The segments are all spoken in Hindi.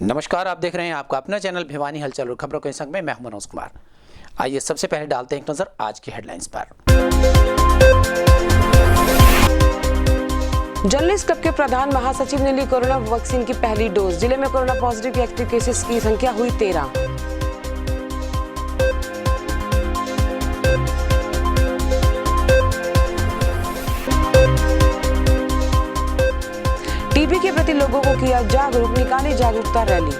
नमस्कार, आप देख रहे हैं आपका अपना चैनल भिवानी हलचल और खबरों के संग में मैं मनोज कुमार। आइए सबसे पहले डालते हैं एक नजर आज की हेडलाइंस पर। जर्नलिस्ट क्लब के प्रधान महासचिव ने ली कोरोना वैक्सीन की पहली डोज। जिले में कोरोना पॉजिटिव एक्टिव केसेस की संख्या हुई 13। टीबी के प्रति लोगों को किया जागरूक, निकाली जागरूकता रैली।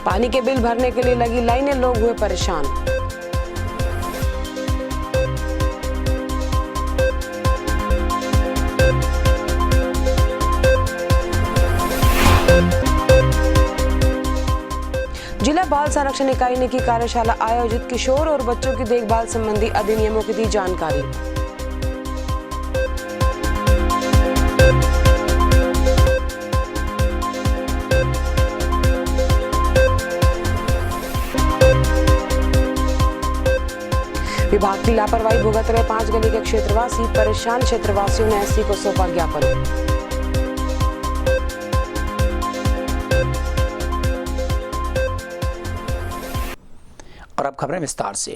पानी के बिल भरने के लिए लगी लाइनें, लोग हुए परेशान। जिला बाल संरक्षण इकाई ने की कार्यशाला आयोजित, किशोर और बच्चों की देखभाल संबंधी अधिनियमों की दी जानकारी। विभाग की लापरवाही भुगत रहे 5 गली के क्षेत्रवासी, परेशान क्षेत्रवासियों ने एससी को सौंपा ज्ञापन। और अब खबरें विस्तार से।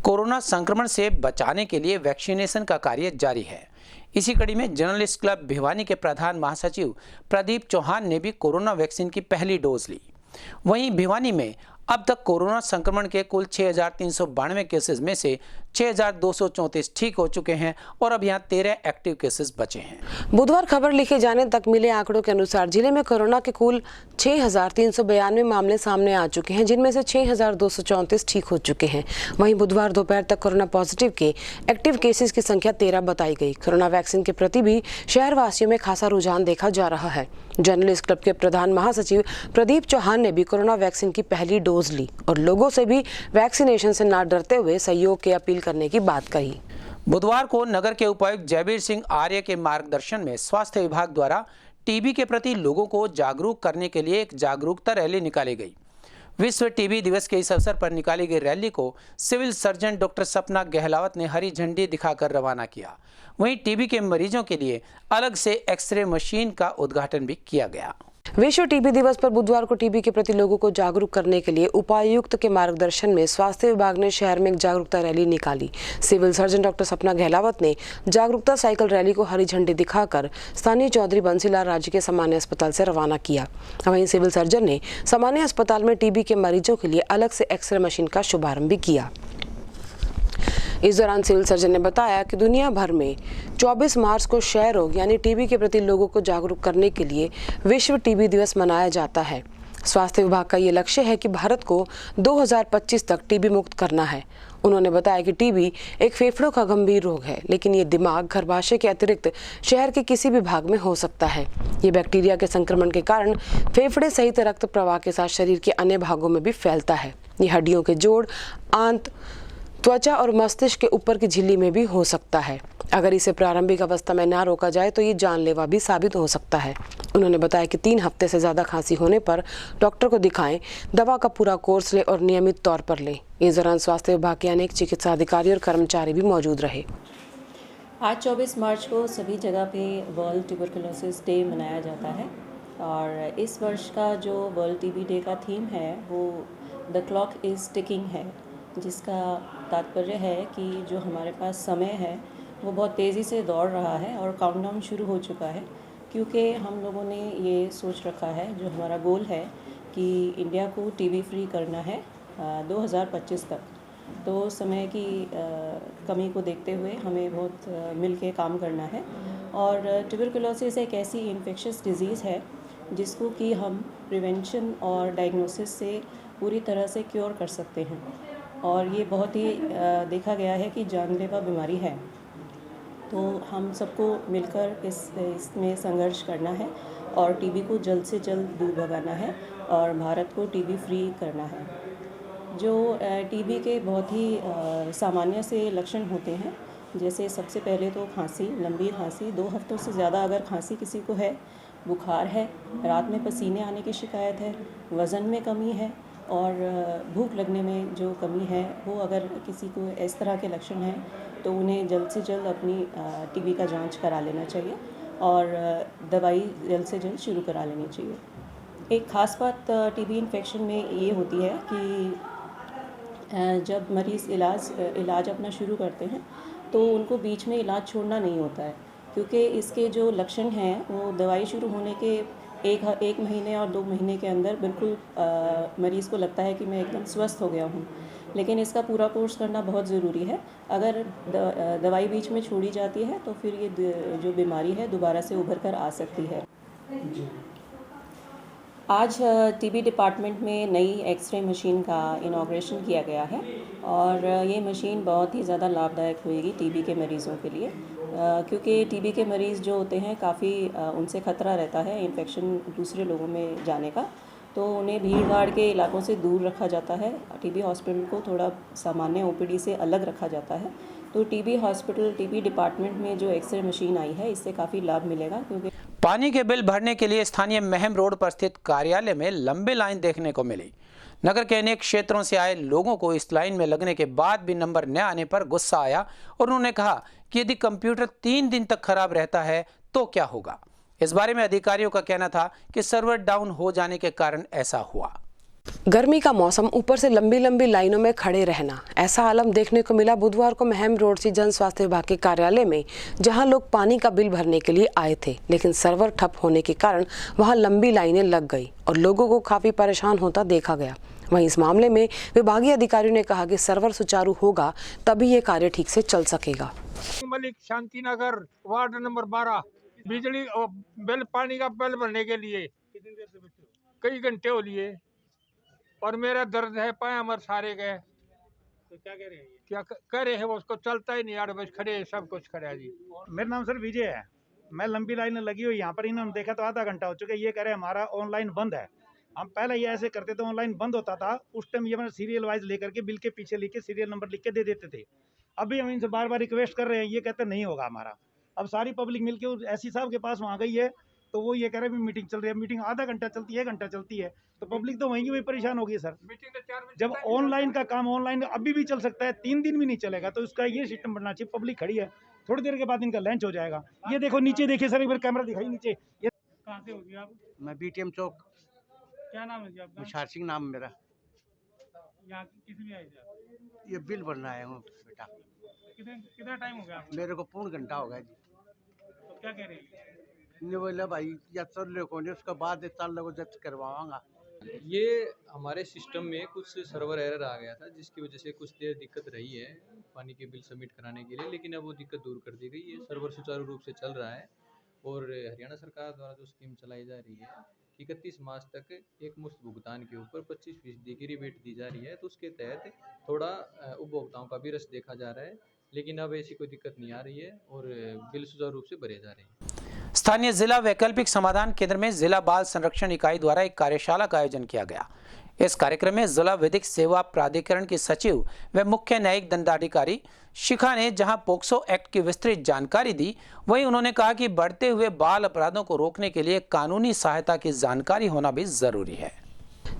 कोरोना संक्रमण से बचाने के लिए वैक्सीनेशन का कार्य जारी है। इसी कड़ी में जर्नलिस्ट क्लब भिवानी के प्रधान महासचिव प्रदीप चौहान ने भी कोरोना वैक्सीन की पहली डोज ली। वहीं भिवानी में अब तक कोरोना संक्रमण के कुल 6,392 केसेस में से 6,234 ठीक हो चुके हैं और अब यहाँ 13 एक्टिव केसेस बचे हैं। बुधवार खबर लिखे जाने तक मिले आंकड़ों के अनुसार जिले में कोरोना के कुल 6,392 मामले सामने आ चुके हैं, जिनमें से 6,234 ठीक हो चुके हैं। वहीं बुधवार दोपहर तक कोरोना पॉजिटिव के एक्टिव केसेस की संख्या 13 बताई गई। कोरोना वैक्सीन के प्रति भी शहरवासियों में खासा रुझान देखा जा रहा है। जर्नलिस्ट क्लब के प्रधान महासचिव प्रदीप चौहान ने भी कोरोना वैक्सीन की पहली डोज ली और लोगों से भी वैक्सीनेशन से न डरते हुए सहयोग की अपील करने की बात कही। बुधवार को नगर के उपायुक्त जयवीर सिंह आर्य के मार्गदर्शन में स्वास्थ्य विभाग द्वारा टीबी के प्रति लोगों को जागरूक करने के लिए एक जागरूकता रैली निकाली गई। विश्व टीबी दिवस के इस अवसर पर निकाली गई रैली को सिविल सर्जन डॉक्टर सपना गहलावत ने हरी झंडी दिखाकर रवाना किया। वहीं टीबी के मरीजों के लिए अलग से एक्सरे मशीन का उद्घाटन भी किया गया। विश्व टीबी दिवस पर बुधवार को टीबी के प्रति लोगों को जागरूक करने के लिए उपायुक्त के मार्गदर्शन में स्वास्थ्य विभाग ने शहर में एक जागरूकता रैली निकाली। सिविल सर्जन डॉक्टर सपना गहलावत ने जागरूकता साइकिल रैली को हरी झंडी दिखाकर स्थानीय चौधरी बंसीलाल राज्य के सामान्य अस्पताल से रवाना किया। वहीं सिविल सर्जन ने सामान्य अस्पताल में टीबी के मरीजों के लिए अलग से एक्सरे मशीन का शुभारंभ भी किया। इस दौरान सिविल सर्जन ने बताया कि दुनिया भर में 24 मार्च को क्षय रोग यानी टीबी के प्रति लोगों को जागरूक करने के लिए विश्व टीबी दिवस मनाया जाता है। स्वास्थ्य विभाग का ये लक्ष्य है कि भारत को 2025 तक टीबी मुक्त करना है। उन्होंने बताया कि टीबी एक फेफड़ों का गंभीर रोग है, लेकिन ये दिमाग, गर्भाशय के अतिरिक्त शहर के किसी भी भाग में हो सकता है। ये बैक्टीरिया के संक्रमण के कारण फेफड़े सहित रक्त प्रवाह के साथ शरीर के अन्य भागों में भी फैलता है। ये हड्डियों के जोड़, आंत, त्वचा और मस्तिष्क के ऊपर की झिल्ली में भी हो सकता है। अगर इसे प्रारंभिक अवस्था में ना रोका जाए तो ये जानलेवा भी साबित हो सकता है। उन्होंने बताया कि 3 हफ्ते से ज़्यादा खांसी होने पर डॉक्टर को दिखाएं, दवा का पूरा कोर्स लें और नियमित तौर पर लें। इस दौरान स्वास्थ्य विभाग के अनेक चिकित्सा अधिकारी और कर्मचारी भी मौजूद रहे। आज 24 मार्च को सभी जगह पे वर्ल्ड ट्यूबरकुलोसिस डे मनाया जाता है और इस वर्ष का जो वर्ल्ड टीबी डे का थीम है वो द क्लॉक इज़ टिकिंग है, जिसका तात्पर्य है कि जो हमारे पास समय है वो बहुत तेज़ी से दौड़ रहा है और काउंटडाउन शुरू हो चुका है, क्योंकि हम लोगों ने ये सोच रखा है, जो हमारा गोल है कि इंडिया को टीबी फ्री करना है 2025 तक। तो समय की कमी को देखते हुए हमें बहुत मिल के काम करना है। और ट्यूबरकुलोसिस एक ऐसी इन्फेक्शियस डिज़ीज़ है जिसको कि हम प्रिवेंशन और डायग्नोसिस से पूरी तरह से क्योर कर सकते हैं और ये बहुत ही देखा गया है कि जानलेवा बीमारी है। तो हम सबको मिलकर इसमें संघर्ष करना है और टीबी को जल्द से जल्द दूर भगाना है और भारत को टीबी फ्री करना है। जो टीबी के बहुत ही सामान्य से लक्षण होते हैं, जैसे सबसे पहले तो खांसी, लंबी खांसी, 2 हफ्तों से ज़्यादा अगर खांसी किसी को है, बुखार है, रात में पसीने आने की शिकायत है, वज़न में कमी है और भूख लगने में जो कमी है वो अगर किसी को इस तरह के लक्षण हैं तो उन्हें जल्द से जल्द अपनी टीबी का जांच करा लेना चाहिए और दवाई जल्द से जल्द शुरू करा लेनी चाहिए। एक ख़ास बात टीबी इन्फेक्शन में ये होती है कि जब मरीज़ इलाज अपना शुरू करते हैं तो उनको बीच में इलाज छोड़ना नहीं होता है, क्योंकि इसके जो लक्षण हैं वो दवाई शुरू होने के एक महीने और 2 महीने के अंदर बिल्कुल मरीज़ को लगता है कि मैं एकदम स्वस्थ हो गया हूँ, लेकिन इसका पूरा कोर्स करना बहुत ज़रूरी है। अगर दवाई बीच में छोड़ी जाती है तो फिर ये जो बीमारी है दोबारा से उभर कर आ सकती है। आज टीबी डिपार्टमेंट में नई एक्सरे मशीन का इनॉग्रेशन किया गया है और ये मशीन बहुत ही ज़्यादा लाभदायक होएगी टीबी के मरीज़ों के लिए, क्योंकि टीबी के मरीज़ जो होते हैं काफ़ी उनसे ख़तरा रहता है इन्फेक्शन दूसरे लोगों में जाने का, तो उन्हें भीड़ भाड़ के इलाकों से दूर रखा जाता है। टीबी हॉस्पिटल को थोड़ा सामान्य ओपीडी से अलग रखा जाता है, तो टीबी डिपार्टमेंट में जो एक्सरे मशीन आई है इससे काफ़ी लाभ मिलेगा। क्योंकि पानी के बिल भरने के लिए स्थानीय महम रोड पर स्थित कार्यालय में लंबी लाइन देखने को मिली। नगर के अनेक क्षेत्रों से आए लोगों को इस लाइन में लगने के बाद भी नंबर न आने पर गुस्सा आया और उन्होंने कहा कि यदि कंप्यूटर 3 दिन तक खराब रहता है तो क्या होगा। इस बारे में अधिकारियों का कहना था कि सर्वर डाउन हो जाने के कारण ऐसा हुआ। गर्मी का मौसम, ऊपर से लंबी लंबी लाइनों में खड़े रहना, ऐसा आलम देखने को मिला बुधवार को महम रोड से जन स्वास्थ्य विभाग के कार्यालय में, जहां लोग पानी का बिल भरने के लिए आए थे, लेकिन सर्वर ठप होने के कारण वहां लंबी लाइनें लग गई और लोगों को काफी परेशान होता देखा गया। वहीं इस मामले में विभागीय अधिकारियों ने कहा कि सर्वर सुचारू होगा तभी ये कार्य ठीक से चल सकेगा। मलिक शांति नगर वार्ड नंबर 12 बिजली और बिल पानी का बिल भरने के लिए कई घंटे हो लिए और मेरा दर्द है पाए हमारे सारे गए। तो क्या कह रहे हैं? क्या कह रहे हैं? वो उसको चलता ही नहीं, 8 बजे खड़े, सब कुछ खड़े है जी। मेरा नाम सर विजय है। मैं लंबी लाइन लगी हुई यहाँ पर, इन्होंने देखा तो आधा घंटा हो चुका है। ये कह रहे हमारा ऑनलाइन बंद है। हम पहले ये ऐसे करते थे, ऑनलाइन बंद होता था उस टाइम ये सीरियल वाइज लेकर के बिल के पीछे लिख के सीरियल नंबर लिख के दे देते थे। अभी हम इनसे बार बार रिक्वेस्ट कर रहे हैं, ये कहते नहीं होगा हमारा। अब सारी पब्लिक मिलकर एससी साहब के पास वहाँ गई है तो वो ये कह रहे हैं मीटिंग चल रही है। मीटिंग आधा घंटा चलती है, 1 घंटा चलती है, तो पब्लिक तो वहीं की वहीं परेशान होगी सर। जब ऑनलाइन का काम ऑनलाइन अभी भी चल सकता है, 3 दिन भी नहीं चलेगा, तो इसका ये सिस्टम बनना चाहिए। पब्लिक खड़ी है, थोड़ी देर के बाद इनका लंच हो जाएगा। ये देखो नीचे देखिए सर, एक बार कैमरा दिखाई नीचे। ये कहाँ से होगी आप? मैं बीटीएम चौक। क्या नाम है जी आपका? विशाल सिंह नाम मेरा। यहाँ किस लिए आए थे आप? ये बिल भरना आया हूँ बेटा। कितना टाइम हो गया आपको? मेरे को पूर्ण घंटा हो गया जी। तो क्या कह रहे हैं? नहीं बोला भाई या चल लो को नहीं, उसके बाद चल लो जज करवाऊंगा। ये हमारे सिस्टम में कुछ सर्वर एरर आ गया था, जिसकी वजह से कुछ देर दिक्कत रही है पानी के बिल सबमिट कराने के लिए, लेकिन अब वो दिक्कत दूर कर दी गई है। सर्वर सुचारू रूप से चल रहा है और हरियाणा सरकार द्वारा जो स्कीम चलाई जा रही है 31 मार्च तक एक मुश्त भुगतान के ऊपर 25% की रिबेट दी जा रही है, तो उसके तहत थोड़ा उपभोक्ताओं का भी रस देखा जा रहा है, लेकिन अब ऐसी कोई दिक्कत नहीं आ रही है और बिल सुचारू रूप से भरे जा रहे हैं। स्थानीय जिला वैकल्पिक समाधान केंद्र में जिला बाल संरक्षण इकाई द्वारा एक कार्यशाला का आयोजन किया गया। इस कार्यक्रम में जिला विधिक सेवा प्राधिकरण की सचिव व मुख्य न्यायिक दंडाधिकारी शिखा ने जहां पोक्सो एक्ट की विस्तृत जानकारी दी, वहीं उन्होंने कहा कि बढ़ते हुए बाल अपराधों को रोकने के लिए कानूनी सहायता की जानकारी होना भी जरूरी है।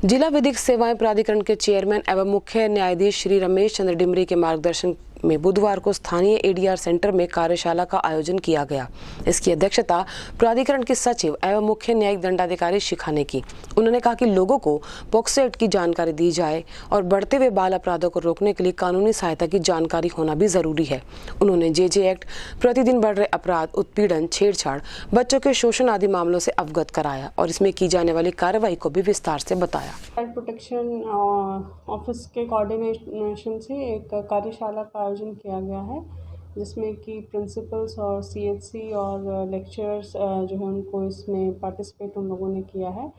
जिला विधिक सेवाएं प्राधिकरण के चेयरमैन एवं मुख्य न्यायाधीश श्री रमेश चंद्र डिमरी के मार्गदर्शन में बुधवार को स्थानीय एडीआर सेंटर में कार्यशाला का आयोजन किया गया। इसकी अध्यक्षता प्राधिकरण के सचिव एवं मुख्य न्यायिक दंडाधिकारी शिखा ने की। उन्होंने कहा कि लोगों को पॉक्सो एक्ट की जानकारी दी जाए और बढ़ते हुए बाल अपराधों को रोकने के लिए कानूनी सहायता की जानकारी होना भी जरूरी है। उन्होंने जेजे एक्ट, प्रतिदिन बढ़ रहे अपराध, उत्पीड़न, छेड़छाड़, बच्चों के शोषण आदि मामलों से अवगत कराया और इसमें की जाने वाली कार्रवाई को भी विस्तार से बताया। चाइल्ड प्रोटेक्शन ऑफिस के कोऑर्डिनेशन से एक कार्यशाला का आयोजन किया गया है, जिसमें कि प्रिंसिपल्स और सीएचसी और लेक्चरर्स जो है उनको इसमें पार्टिसिपेट उन लोगों ने किया है।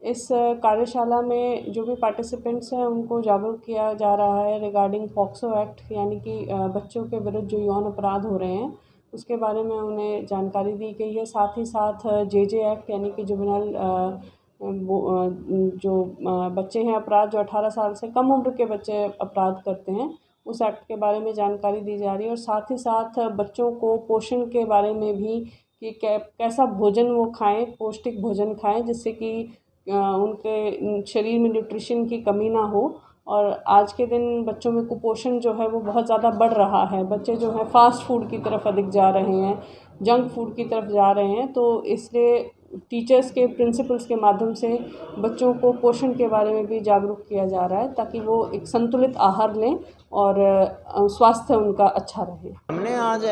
इस कार्यशाला में जो भी पार्टिसिपेंट्स हैं उनको जागरूक किया जा रहा है रिगार्डिंग पॉक्सो एक्ट, यानी कि बच्चों के विरुद्ध जो यौन अपराध हो रहे हैं उसके बारे में उन्हें जानकारी दी गई है। साथ ही साथ जेजे एक्ट यानी कि जुवेनाइल जो बच्चे हैं अपराध, जो 18 साल से कम उम्र के बच्चे अपराध करते हैं, उस एक्ट के बारे में जानकारी दी जा रही है। और साथ ही साथ बच्चों को पोषण के बारे में भी कि कैसा भोजन वो खाएं, पौष्टिक भोजन खाएं, जिससे कि उनके शरीर में न्यूट्रिशन की कमी ना हो। और आज के दिन बच्चों में कुपोषण जो है वो बहुत ज़्यादा बढ़ रहा है। बच्चे जो हैं फ़ास्ट फूड की तरफ अधिक जा रहे हैं, जंक फूड की तरफ जा रहे हैं। तो इसलिए टीचर्स के, प्रिंसिपल्स के माध्यम से बच्चों को पोषण के बारे में भी जागरूक किया जा रहा है, ताकि वो एक संतुलित आहार लें और स्वास्थ्य उनका अच्छा रहे। हमने आज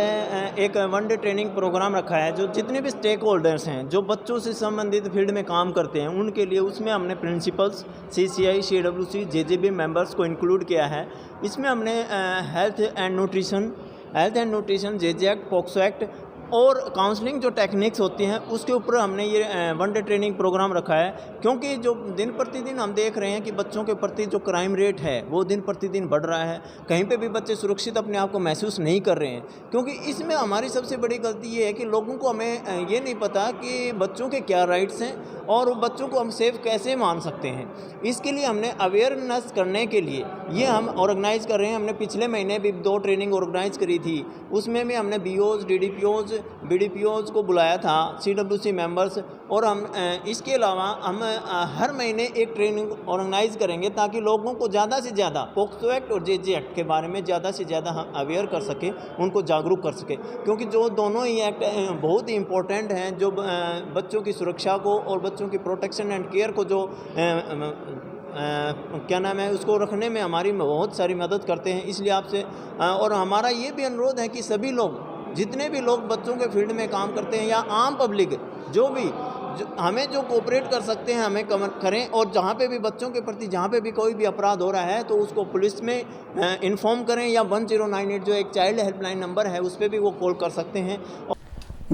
एक वन डे ट्रेनिंग प्रोग्राम रखा है, जो जितने भी स्टेक होल्डर्स हैं, जो बच्चों से संबंधित फील्ड में काम करते हैं, उनके लिए। उसमें हमने principles, CCI, CWC, JJB members को इंक्लूड किया है। इसमें हमने health and nutrition, JJ act, POCSO act और काउंसलिंग जो टेक्निक्स होती हैं, उसके ऊपर हमने ये वन डे ट्रेनिंग प्रोग्राम रखा है। क्योंकि जो दिन प्रतिदिन हम देख रहे हैं कि बच्चों के प्रति जो क्राइम रेट है वो दिन प्रतिदिन बढ़ रहा है। कहीं पे भी बच्चे सुरक्षित अपने आप को महसूस नहीं कर रहे हैं। क्योंकि इसमें हमारी सबसे बड़ी गलती ये है कि लोगों को हमें ये नहीं पता कि बच्चों के क्या राइट्स हैं और वो बच्चों को हम सेफ कैसे मान सकते हैं। इसके लिए हमने अवेयरनेस करने के लिए ये हम ऑर्गेनाइज़ कर रहे हैं। हमने पिछले महीने भी 2 ट्रेनिंग ऑर्गेनाइज़ करी थी। उसमें भी हमने BOs, DDPOs, BDPOs को बुलाया था, CWC मेंबर्स। और हम इसके अलावा हम हर महीने एक ट्रेनिंग ऑर्गेनाइज़ करेंगे, ताकि लोगों को ज़्यादा से ज़्यादा पॉक्सो एक्ट और JJ एक्ट के बारे में ज़्यादा से ज़्यादा हम अवेयर कर सकें, उनको जागरूक कर सकें। क्योंकि जो दोनों ही एक्ट बहुत ही इम्पोर्टेंट हैं, जो बच्चों की सुरक्षा को और बच्चों की प्रोटेक्शन एंड केयर को जो क्या नाम है, उसको रखने में हमारी बहुत सारी मदद करते हैं। इसलिए आपसे और हमारा ये भी अनुरोध है कि सभी लोग, जितने भी लोग बच्चों के फील्ड में काम करते हैं या आम पब्लिक, हमें जो कोऑपरेट कर सकते हैं हमें करें। और जहाँ पे भी बच्चों के प्रति जहाँ पे भी कोई भी अपराध हो रहा है, तो उसको पुलिस में इन्फॉर्म करें, या 1098 जो एक चाइल्ड हेल्पलाइन नंबर है, उस पर भी वो कॉल कर सकते हैं।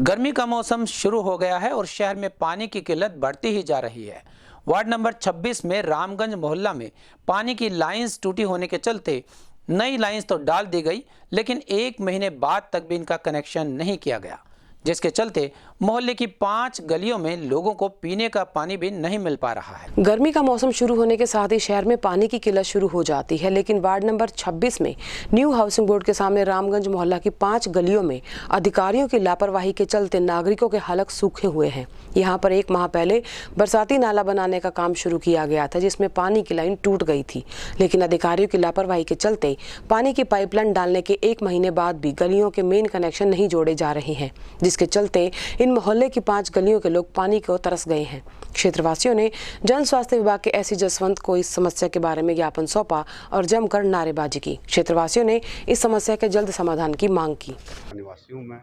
गर्मी का मौसम शुरू हो गया है और शहर में पानी की किल्लत बढ़ती ही जा रही है। वार्ड नंबर 26 में रामगंज मोहल्ला में पानी की लाइंस टूटी होने के चलते नई लाइंस तो डाल दी गई, लेकिन 1 महीने बाद तक भी इनका कनेक्शन नहीं किया गया, जिसके चलते मोहल्ले की 5 गलियों में लोगों को पीने का पानी भी नहीं मिल पा रहा है। गर्मी का मौसम शुरू होने के साथ ही शहर में पानी की किल्लत शुरू हो जाती है, लेकिन वार्ड नंबर 26 में न्यू हाउसिंग बोर्ड के सामने रामगंज मोहल्ला की 5 गलियों में अधिकारियों की लापरवाही के चलते नागरिकों के हलक सूखे हुए हैं। यहाँ पर 1 माह पहले बरसाती नाला बनाने का काम शुरू किया गया था, जिसमें पानी की लाइन टूट गई थी, लेकिन अधिकारियों की लापरवाही के चलते पानी की पाइपलाइन डालने के 1 महीने बाद भी गलियों के मेन कनेक्शन नहीं जोड़े जा रहे हैं, जिसके चलते इन मोहल्ले की 5 गलियों के लोग पानी को तरस गए हैं। क्षेत्रवासियों ने जन स्वास्थ्य विभाग के SC जसवंत को इस समस्या के बारे में ज्ञापन सौंपा और जमकर नारेबाजी की। क्षेत्रवासियों ने इस समस्या के जल्द समाधान की मांग की। निवासियों में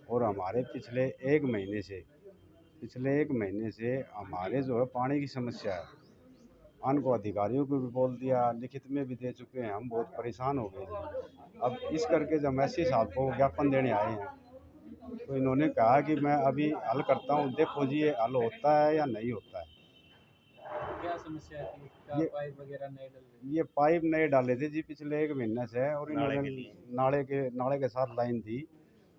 और हमारे पिछले एक महीने से हमारे जो है पानी की समस्या है। उनको अधिकारियों को भी बोल दिया, लिखित में भी दे चुके हैं। हम बहुत परेशान हो गए थे। अब इस करके जब SC साहब को ज्ञापन देने आए हैं, तो इन्होंने कहा कि मैं अभी हल करता हूँ, देखो जी ये हल होता है या नहीं होता है। क्या समस्या थी? क्या पाइप वगैरह नहीं डाले? ये पाइप नहीं डाले थे जी पिछले 1 महीने से, और इन्होंने नाले के साथ लाइन थी,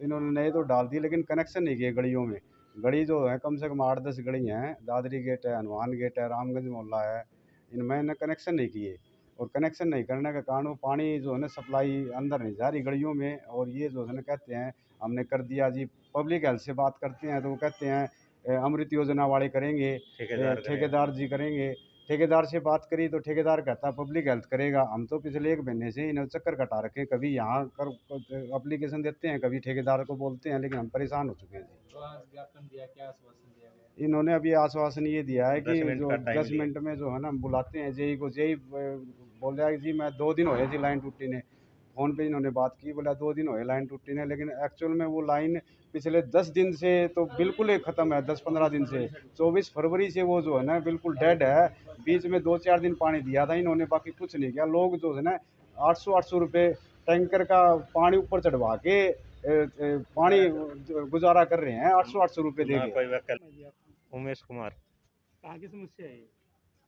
इन्होंने नहीं तो डाल दी, लेकिन कनेक्शन नहीं किए गलियों में। गली जो है कम से कम 8-10 गली हैं, दादरी गेट है, हनुमान गेट है, रामगंज मोहल्ला है, इनमें ने कनेक्शन नहीं किए। और कनेक्शन नहीं करने के कारण वो पानी जो है ना सप्लाई अंदर नहीं जा रही गलियों में। और ये जो है ना कहते हैं हमने कर दिया जी, पब्लिक हेल्थ से बात करते हैं तो वो कहते हैं अमृत योजना वाले करेंगे, ठेकेदार जी करेंगे। ठेकेदार से बात करी तो ठेकेदार कहता पब्लिक हेल्थ करेगा। हम तो पिछले 1 महीने से इन्हें चक्कर कटा रखे, कभी यहाँ कर एप्लीकेशन देते हैं, कभी ठेकेदार को बोलते हैं, लेकिन हम परेशान हो चुके हैं। तो आज ज्ञापन दिया, क्या आश्वासन दिया गया? इन्होंने अभी आश्वासन ये दिया है कि जो 10 मिनट में जो है ना बुलाते हैं जेई को। जेई बोल रहा है जी मैं 2 दिन हुए जी लाइन टूटी ने। फ़ोन पे इन्होंने बात की, बोला 2 दिन हुए लाइन टूटी ने, लेकिन एक्चुअल में वो लाइन पिछले 10 दिन से तो बिल्कुल ही ख़त्म है। 10-15 दिन से 24 फरवरी से वो जो है ना बिल्कुल डेड है। बीच में 2-4 दिन पानी दिया था इन्होंने, बाकी कुछ नहीं किया। लोग जो है ना 800 रुपये टैंकर का पानी ऊपर चढ़वा के पानी गुजारा कर रहे हैं, 800 रुपये दे के। उमेश कुमार। कहाँ की समस्या है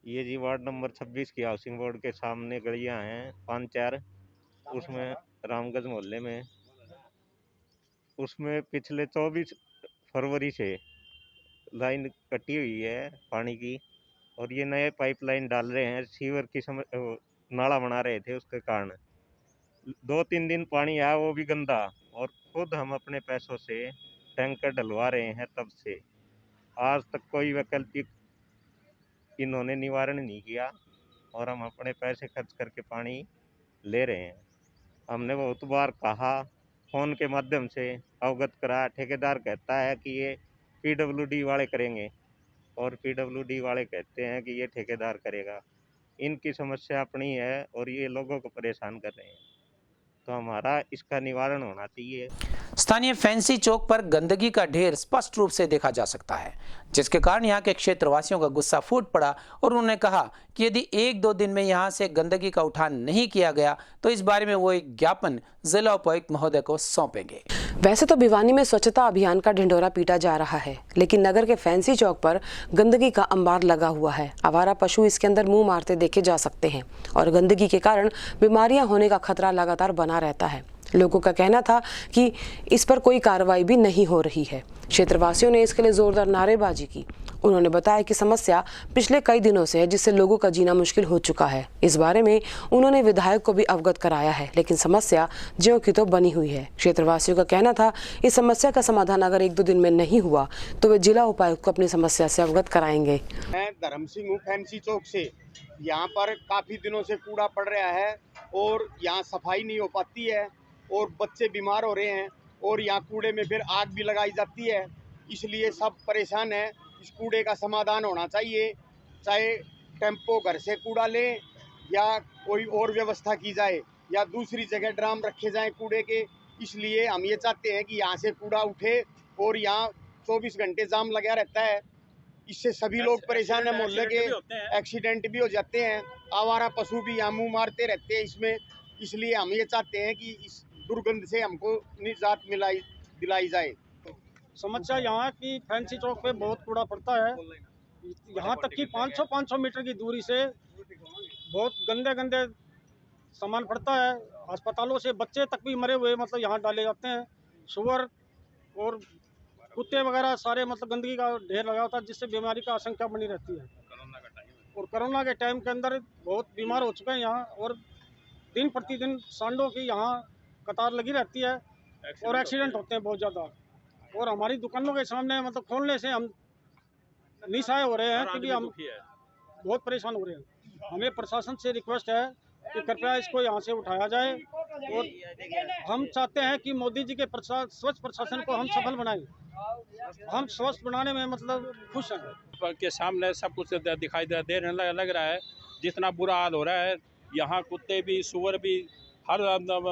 ये जी वार्ड नंबर 26 की हाउसिंग बोर्ड के सामने गलियां हैं 5-4, उसमें रामगंज मोहल्ले में, उसमें पिछले 24 फरवरी से लाइन कटी हुई है पानी की। और ये नए पाइपलाइन डाल रहे हैं, सीवर की नाला बना रहे थे, उसके कारण 2-3 दिन पानी आया वो भी गंदा। और खुद हम अपने पैसों से टैंकर डलवा रहे हैं, तब से आज तक कोई वैकल्पिक इन्होंने निवारण नहीं किया और हम अपने पैसे खर्च करके पानी ले रहे हैं। हमने बहुत बार कहा, फ़ोन के माध्यम से अवगत करा, ठेकेदार कहता है कि ये पीडब्ल्यूडी वाले करेंगे और पीडब्ल्यूडी वाले कहते हैं कि ये ठेकेदार करेगा। इनकी समस्या अपनी है और ये लोगों को परेशान कर रहे हैं, तो हमारा इसका निवारण होना चाहिए। स्थानीय फैंसी चौक पर गंदगी का ढेर स्पष्ट रूप से देखा जा सकता है, जिसके कारण यहाँ के क्षेत्रवासियों का गुस्सा फूट पड़ा और उन्होंने कहा कि यदि 1-2 दिन में यहाँ से गंदगी का उठान नहीं किया गया तो इस बारे में वो एक ज्ञापन जिला उपायुक्त महोदय को सौंपेंगे। वैसे तो भिवानी में स्वच्छता अभियान का ढिंढोरा पीटा जा रहा है, लेकिन नगर के फैंसी चौक पर गंदगी का अंबार लगा हुआ है। आवारा पशु इसके अंदर मुंह मारते देखे जा सकते हैं और गंदगी के कारण बीमारियां होने का खतरा लगातार बना रहता है। लोगों का कहना था कि इस पर कोई कार्रवाई भी नहीं हो रही है। क्षेत्रवासियों ने इसके लिए जोरदार नारेबाजी की। उन्होंने बताया कि समस्या पिछले कई दिनों से है, जिससे लोगों का जीना मुश्किल हो चुका है। इस बारे में उन्होंने विधायक को भी अवगत कराया है, लेकिन समस्या ज्यों की तो बनी हुई है। क्षेत्रवासियों का कहना था इस समस्या का समाधान अगर 1-2 दिन में नहीं हुआ तो वे जिला उपायुक्त को अपनी समस्या से अवगत कराएंगे। मैं धर्म सिंह हूँ फैंसी चौक से। यहाँ पर काफ़ी दिनों से कूड़ा पड़ रहा है और यहाँ सफाई नहीं हो पाती है और बच्चे बीमार हो रहे हैं और यहाँ कूड़े में फिर आग भी लगाई जाती है, इसलिए सब परेशान हैं। इस कूड़े का समाधान होना चाहिए, चाहे टेम्पो घर से कूड़ा ले या कोई और व्यवस्था की जाए या दूसरी जगह ड्राम रखे जाएं कूड़े के। इसलिए हम ये चाहते हैं कि यहाँ से कूड़ा उठे और यहाँ 24 घंटे जाम लगा रहता है, इससे सभी लोग परेशान हैं। मोहल्ले के एक्सीडेंट भी हो जाते हैं, आवारा पशु भी यहाँ मुँह मारते रहते हैं इसमें। इसलिए हम ये चाहते हैं कि इस दुर्गंध से हमको निजात दिलाई जाए। समस्या यहाँ की फैंसी चौक पे बहुत कूड़ा पड़ता है। यहाँ तक कि 500 मीटर की दूरी से बहुत गंदे सामान पड़ता है। अस्पतालों से बच्चे तक भी मरे हुए मतलब यहाँ डाले जाते हैं। सुअर और कुत्ते वगैरह सारे मतलब गंदगी का ढेर लगा होता है, जिससे बीमारी का आशंका बनी रहती है। और कोरोना के टाइम के अंदर बहुत बीमार हो चुके हैं यहाँ और दिन प्रतिदिन सांडों की यहाँ कतार लगी रहती है और एक्सीडेंट होते हैं बहुत ज़्यादा। और हमारी दुकानों के सामने मतलब खोलने से हम निशाए हो रहे हैं क्योंकि हम बहुत परेशान हो रहे हैं। हमें प्रशासन से रिक्वेस्ट है कि कृपया इसको यहाँ से उठाया जाए और हम चाहते हैं कि मोदी जी के स्वच्छ प्रशासन को हम सफल बनाएं। हम स्वच्छ बनाने में मतलब खुश हैं। के सामने सब कुछ दिखाई देने लग रहा है। जितना बुरा हाल हो रहा है, यहाँ कुत्ते भी सूअर भी हर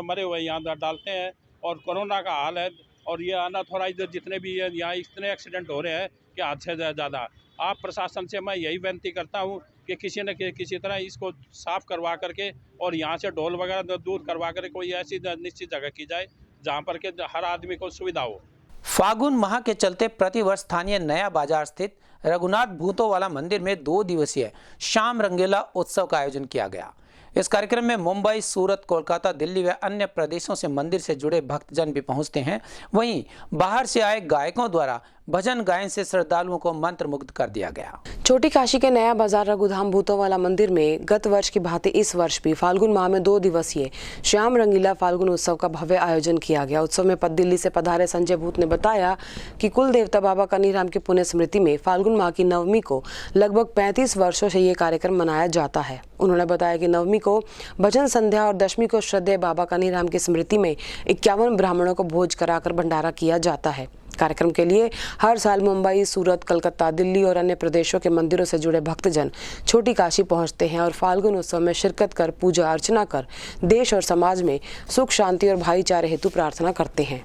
मरे हुए यहाँ डालते हैं और कोरोना का हाल है। और ये अनऑथोराइज्ड जितने भी यहाँ इतने एक्सीडेंट हो रहे हैं कि हद से ज़्यादा। आप प्रशासन से मैं यही विनती करता हूँ कि किसी न किसी तरह इसको साफ करवा करके और यहाँ से ढोल वगैरह दूर करवा कर कोई ऐसी निश्चित जगह की जाए जहाँ पर के हर आदमी को सुविधा हो। फागुन माह के चलते प्रतिवर्ष स्थानीय नया बाजार स्थित रघुनाथ भूतोवाला मंदिर में 2 दिवसीय शाम रंगीला उत्सव का आयोजन किया गया। इस कार्यक्रम में मुंबई, सूरत, कोलकाता, दिल्ली व अन्य प्रदेशों से मंदिर से जुड़े भक्तजन भी पहुंचते हैं। वहीं बाहर से आए गायकों द्वारा भजन गायन से श्रद्धालुओं को मंत्रमुग्ध कर दिया गया। छोटी काशी के नया बाजार रघुधाम भूतोवाला मंदिर में गत वर्ष की भांति इस वर्ष भी फाल्गुन माह में 2 दिवसीय श्याम रंगीला फाल्गुन उत्सव का भव्य आयोजन किया गया। उत्सव में दिल्ली से पधारे संजय भूत ने बताया कि कुल देवता बाबा कन्हीराम की पुण्य स्मृति में फाल्गुन माह की नवमी को लगभग 35 वर्षों से ये कार्यक्रम मनाया जाता है। उन्होंने बताया कि नवमी को भजन संध्या और दशमी को श्रद्धेय बाबा कन्हीराम की स्मृति में 51 ब्राह्मणों को भोज कराकर भंडारा किया जाता है। कार्यक्रम के लिए हर साल मुंबई, सूरत, कलकत्ता, दिल्ली और अन्य प्रदेशों के मंदिरों से जुड़े भक्तजन छोटी काशी पहुंचते हैं और फाल्गुन उत्सव में शिरकत कर पूजा अर्चना कर देश और समाज में सुख, शांति और भाईचारे हेतु प्रार्थना करते हैं।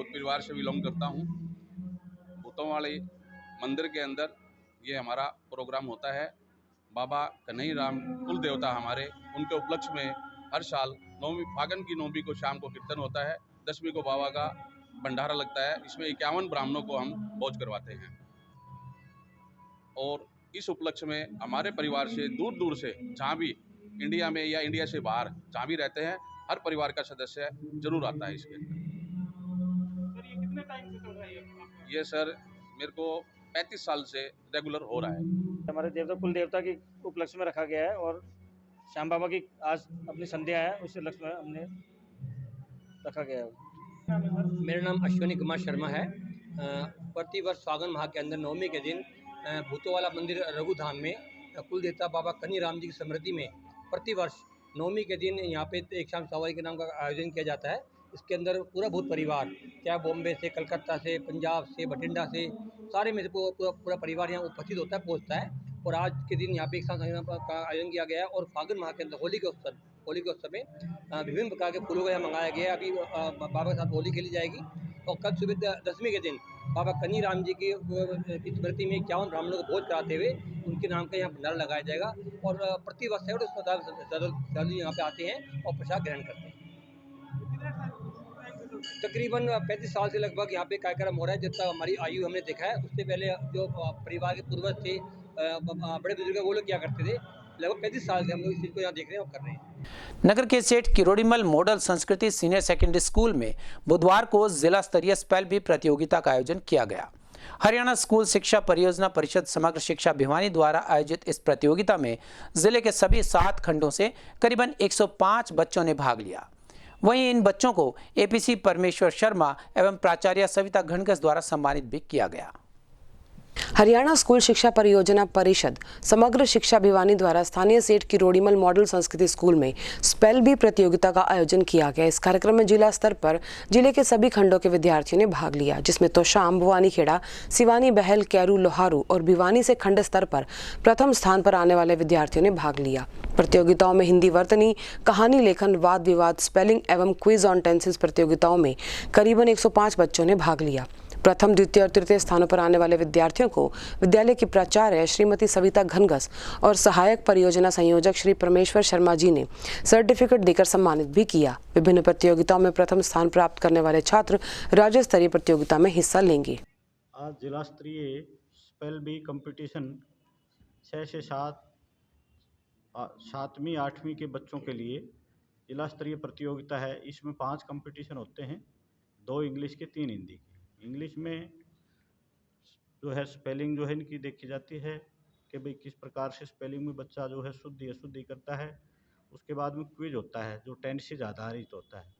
परिवार से बिलोंग करता हूँ। भूतोवाले मंदिर के अंदर ये हमारा प्रोग्राम होता है। बाबा कन्हीराम कुल देवता हमारे, उनके उपलक्ष्य में हर साल नौवीं फागन की नौवीं को शाम को कीर्तन होता है, 10वीं को बाबा का भंडारा लगता है। इसमें 51 ब्राह्मणों को हम भोज करवाते हैं और इस उपलक्ष्य में हमारे परिवार से दूर दूर से जहाँ भी इंडिया में या इंडिया से बाहर जहाँ भी रहते हैं, हर परिवार का सदस्य जरूर आता है इसके अंदर। सर ये कितने टाइम से चल रहा है ये सर मेरे को 35 साल से रेगुलर हो रहा है। हमारे देवता कुल देवता के उपलक्ष्य में रखा गया है और श्याम बाबा की आज अपनी संध्या है, उस लक्ष्य में हमने रखा गया है। मेरा नाम अश्विनी कुमार शर्मा है। प्रति वर्ष फागुन माह के अंदर नवमी के दिन भूतोवाला मंदिर रघुधाम में कुल देवता बाबा कन्नी राम जी की स्मृति में प्रतिवर्ष नवमी के दिन यहाँ पे एक शाम सवारी के नाम का आयोजन किया जाता है। इसके अंदर पूरा भूत परिवार, क्या बॉम्बे से, कलकत्ता से, पंजाब से, बठिंडा से, सारे में से पूरा परिवार यहाँ उपस्थित होता है, पहुँचता है। और आज के दिन यहाँ पे एक साथ का आयोजन किया गया है और फागुन माह के अंदर होली के उत्सव में विभिन्न प्रकार के फूलों का यहाँ मंगाया गया है। अभी बाबा के साथ होली खेली जाएगी और कल सुबह 10वीं के दिन बाबा कन्नी राम जी की स्मृति में 51 ब्राह्मणों को भोज कराते हुए उनके नाम का यहाँ भंडारा लगाया जाएगा और प्रतिवर्ष है और श्रद्धालु यहाँ पे आते हैं और प्रसाद ग्रहण करते हैं। तकरीबन 35 साल से लगभग यहाँ पे कार्यक्रम हो रहा है। जितना हमारी आयु हमने देखा है, उससे पहले जो परिवार के पूर्वज थे, बड़े बुजुर्ग, वो लोग क्या करते थे, लगभग 35 साल से हम लोग इस चीज़ को यहाँ देख रहे हैं और कर रहे हैं। नगर के सेठ किरोड़ीमल मॉडल संस्कृति सीनियर सेकेंडरी स्कूल में बुधवार को जिला स्तरीय स्पेल बी प्रतियोगिता का आयोजन किया गया। हरियाणा स्कूल शिक्षा परियोजना परिषद समग्र शिक्षा भिवानी द्वारा आयोजित इस प्रतियोगिता में जिले के सभी 7 खंडों से करीबन 105 बच्चों ने भाग लिया। वहीं इन बच्चों को एपीसी परमेश्वर शर्मा एवं प्राचार्य सविता घनघस द्वारा सम्मानित भी किया गया। हरियाणा स्कूल शिक्षा परियोजना परिषद समग्र शिक्षा भिवानी द्वारा स्थानीय सेठ किरोड़ीमल मॉडल संस्कृति स्कूल में स्पेल बी प्रतियोगिता का आयोजन किया गया। इस कार्यक्रम में जिला स्तर पर जिले के सभी खंडों के विद्यार्थियों ने भाग लिया, जिसमें तोशाम, भवानीखेड़ा, सिवानी, बहल, कैरू, लोहारू और भिवानी से खंड स्तर पर प्रथम स्थान पर आने वाले विद्यार्थियों ने भाग लिया। प्रतियोगिताओं में हिंदी वर्तनी, कहानी लेखन, वाद विवाद, स्पेलिंग एवं क्विज ऑन टेंसेस प्रतियोगिताओं में करीबन 105 बच्चों ने भाग लिया। प्रथम, द्वितीय और तृतीय स्थानों पर आने वाले विद्यार्थियों को विद्यालय की प्राचार्य श्रीमती सविता घनघस और सहायक परियोजना संयोजक श्री परमेश्वर शर्मा जी ने सर्टिफिकेट देकर सम्मानित भी किया। विभिन्न प्रतियोगिताओं में प्रथम स्थान प्राप्त करने वाले छात्र राज्य स्तरीय प्रतियोगिता में हिस्सा लेंगे। आज जिला स्तरीय स्पेल बी कंपटीशन 6 से 7वीं 8वीं के बच्चों के लिए जिला स्तरीय प्रतियोगिता है। इसमें 5 कंपटीशन होते हैं, 2 इंग्लिश के, 3 हिंदी के। इंग्लिश में जो है स्पेलिंग जो है इनकी देखी जाती है कि भाई किस प्रकार से स्पेलिंग में बच्चा जो है शुद्धि अशुद्धि करता है। उसके बाद में क्विज होता है जो टेंसेस आधारित होता है।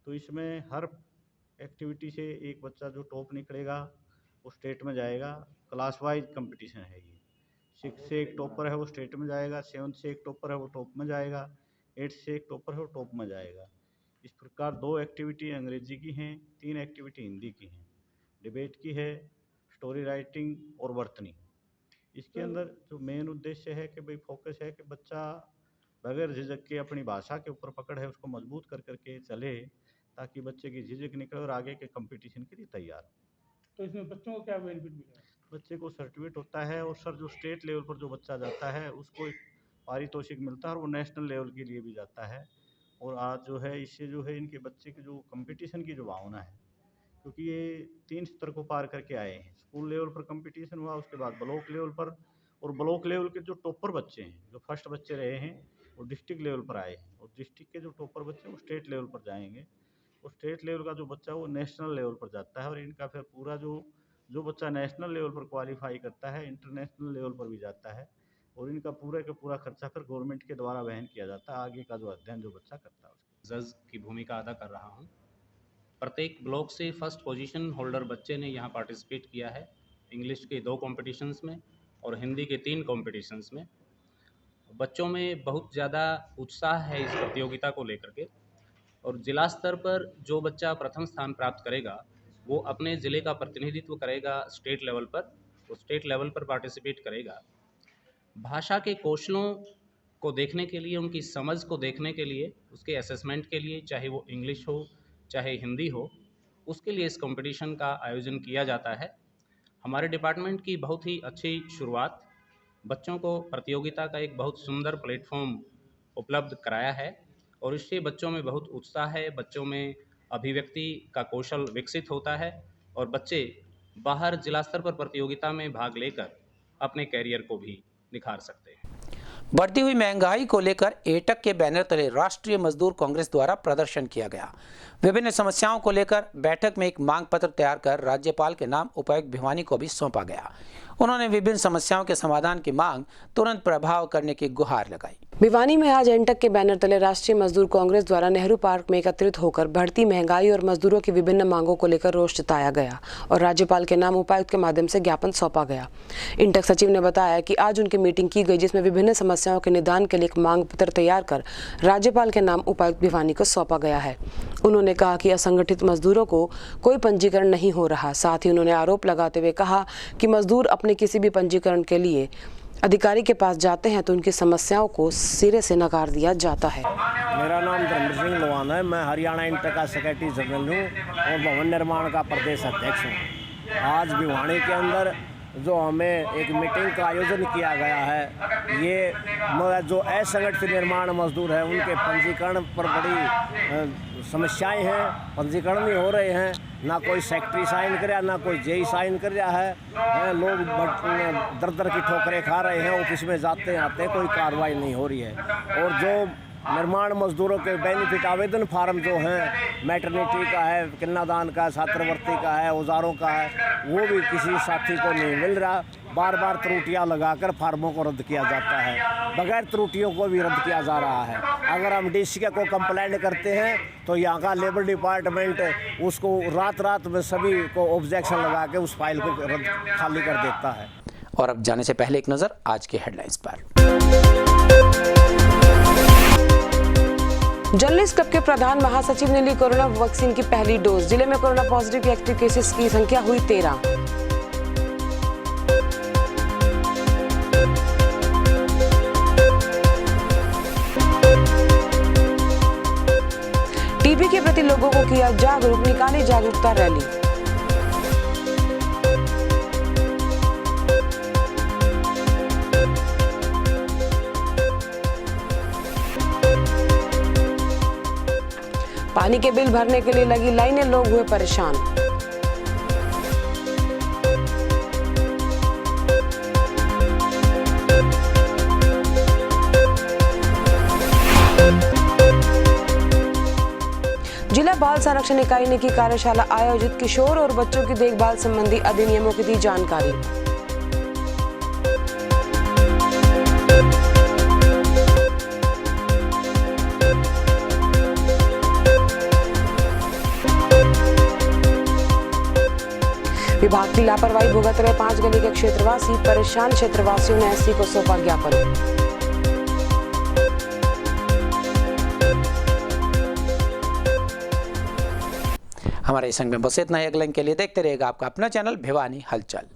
तो इसमें हर एक्टिविटी से एक बच्चा जो टॉप निकलेगा वो स्टेट में जाएगा। क्लास वाइज कंपटीशन है ये। 6 से एक टॉपर है वो स्टेट में जाएगा, 7 से एक टॉपर है वो टॉप में जाएगा, 8 से एक टॉपर है वो टॉप में जाएगा। इस प्रकार 2 एक्टिविटी अंग्रेजी की हैं, 3 एक्टिविटी हिंदी की हैं, डिबेट की है, स्टोरी राइटिंग और वर्तनी। इसके अंदर जो मेन उद्देश्य है कि भाई फोकस है कि बच्चा बगैर झिझक के अपनी भाषा के ऊपर पकड़ है उसको मजबूत कर करके चले, ताकि बच्चे की झिझक निकले और आगे के कंपटीशन के लिए तैयार। तो इसमें बच्चों को क्या बेनिफिट मिलेगा? बच्चे को सर्टिफिकेट होता है और सर जो स्टेट लेवल पर जो बच्चा जाता है उसको एक पारितोषिक मिलता है और वो नेशनल लेवल के लिए भी जाता है। और आज जो है इससे जो है इनके बच्चे की जो कंपटीशन की जो भावना है, क्योंकि ये 3 स्तर को पार करके आए हैं। स्कूल लेवल पर कंपटीशन हुआ, उसके बाद ब्लॉक लेवल पर, और ब्लॉक लेवल के जो टॉपर बच्चे हैं, जो फर्स्ट बच्चे रहे हैं, वो डिस्ट्रिक्ट लेवल पर आए हैं। और डिस्ट्रिक्ट के जो टॉपर बच्चे हैं वो स्टेट लेवल पर जाएंगे। और स्टेट लेवल का जो बच्चा वो नेशनल लेवल पर जाता है। और इनका फिर पूरा जो बच्चा नेशनल लेवल पर क्वालिफाई करता है, इंटरनेशनल लेवल पर भी जाता है। और इनका पूरा का पूरा खर्चा फिर गवर्नमेंट के द्वारा वहन किया जाता है, आगे का जो अध्ययन जो बच्चा करता है। जज की भूमिका अदा कर रहा हूँ। प्रत्येक ब्लॉक से फर्स्ट पोजीशन होल्डर बच्चे ने यहाँ पार्टिसिपेट किया है, इंग्लिश के 2 कॉम्पिटिशन्स में और हिंदी के 3 कॉम्पिटिशन्स में। बच्चों में बहुत ज़्यादा उत्साह है इस प्रतियोगिता को लेकर के। और ज़िला स्तर पर जो बच्चा प्रथम स्थान प्राप्त करेगा वो अपने ज़िले का प्रतिनिधित्व करेगा स्टेट लेवल पर, वो स्टेट लेवल पर पार्टिसिपेट करेगा। भाषा के कौशलों को देखने के लिए, उनकी समझ को देखने के लिए, उसके असेसमेंट के लिए, चाहे वो इंग्लिश हो चाहे हिंदी हो, उसके लिए इस कंपटीशन का आयोजन किया जाता है। हमारे डिपार्टमेंट की बहुत ही अच्छी शुरुआत, बच्चों को प्रतियोगिता का एक बहुत सुंदर प्लेटफॉर्म उपलब्ध कराया है। और इससे बच्चों में बहुत उत्साह है, बच्चों में अभिव्यक्ति का कौशल विकसित होता है और बच्चे बाहर जिला स्तर पर प्रतियोगिता में भाग लेकर अपने कैरियर को भी निखार सकते हैं। बढ़ती हुई महंगाई को लेकर एटक के बैनर तले राष्ट्रीय मजदूर कांग्रेस द्वारा प्रदर्शन किया गया। विभिन्न समस्याओं को लेकर बैठक में एक मांग पत्र तैयार कर राज्यपाल के नाम उपायुक्त भिवानी को भी सौंपा गया। उन्होंने विभिन्न समस्याओं के समाधान की मांग तुरंत प्रभाव करने की गुहार लगाई। भिवानी में आज एंटक के बैनर तले राष्ट्रीय मजदूर कांग्रेस द्वारा नेहरू पार्क में एकत्रित होकर बढ़ती महंगाई और मजदूरों की विभिन्न मांगों को लेकर रोष जताया गया और राज्यपाल के नाम उपायुक्त के माध्यम से ज्ञापन सौंपा गया। इंटक सचिव ने बताया कि आज उनकी मीटिंग की गई, जिसमें विभिन्न समस्याओं के निदान के लिए एक मांग पत्र तैयार कर राज्यपाल के नाम उपायुक्त भिवानी को सौंपा गया है। उन्होंने कहा कि असंगठित मजदूरों को कोई पंजीकरण नहीं हो रहा। साथ ही उन्होंने आरोप लगाते हुए कहा कि मजदूर अपने किसी भी पंजीकरण के लिए अधिकारी के पास जाते हैं तो उनकी समस्याओं को सिरे से नकार दिया जाता है। मेरा नाम धर्मेंद्र सिंह लोहाना है। मैं हरियाणा इंटर का सेक्रेटरी जनरल हूँ और भवन निर्माण का प्रदेश अध्यक्ष हूँ। आज भिवानी के अंदर जो हमें एक मीटिंग का आयोजन किया गया है, ये जो असंगठित निर्माण मजदूर हैं उनके पंजीकरण पर बड़ी समस्याएं हैं। पंजीकरण नहीं हो रहे हैं, ना कोई सेक्रेटरी साइन कर रहा, ना कोई जेई साइन कर रहा है। लोग दर दर की ठोकरें खा रहे हैं, ऑफिस में जाते आते कोई कार्रवाई नहीं हो रही है। और जो निर्माण मजदूरों के बेनिफिट आवेदन फार्म जो हैं, मैटरनिटी का है, कन्यादान का, छात्रवृत्ति का है, औजारों का है, वो भी किसी साथी को नहीं मिल रहा। बार बार त्रुटियां लगाकर फार्मों को रद्द किया जाता है, बगैर त्रुटियों को भी रद्द किया जा रहा है। अगर हम डीसी को कंप्लेंट करते हैं तो यहाँ का लेबर डिपार्टमेंट उसको रात में सभी को ऑब्जेक्शन लगा के उस फाइल को रद्द खाली कर देता है। और अब जाने से पहले एक नज़र आज के हेडलाइंस पर। जर्नलिस्ट क्लब के प्रधान महासचिव ने ली कोरोना वैक्सीन की पहली डोज। जिले में कोरोना पॉजिटिव एक्टिव केसेस की संख्या हुई 13। टीबी के प्रति लोगों को किया जागरूक, निकाली जागरूकता रैली। पानी के बिल भरने के लिए लगी लाइनें, लोग हुए परेशान। जिला बाल संरक्षण इकाई ने की कार्यशाला आयोजित, किशोर और बच्चों की देखभाल संबंधी अधिनियमों की दी जानकारी। विभाग की लापरवाही भुगत रहे 5 गली के क्षेत्रवासी, परेशान क्षेत्रवासियों ने एसपी को सौंपा ज्ञापन। हमारे संग में बस इतना ही। अगले के लिए देखते रहेगा आपका अपना चैनल भिवानी हलचल।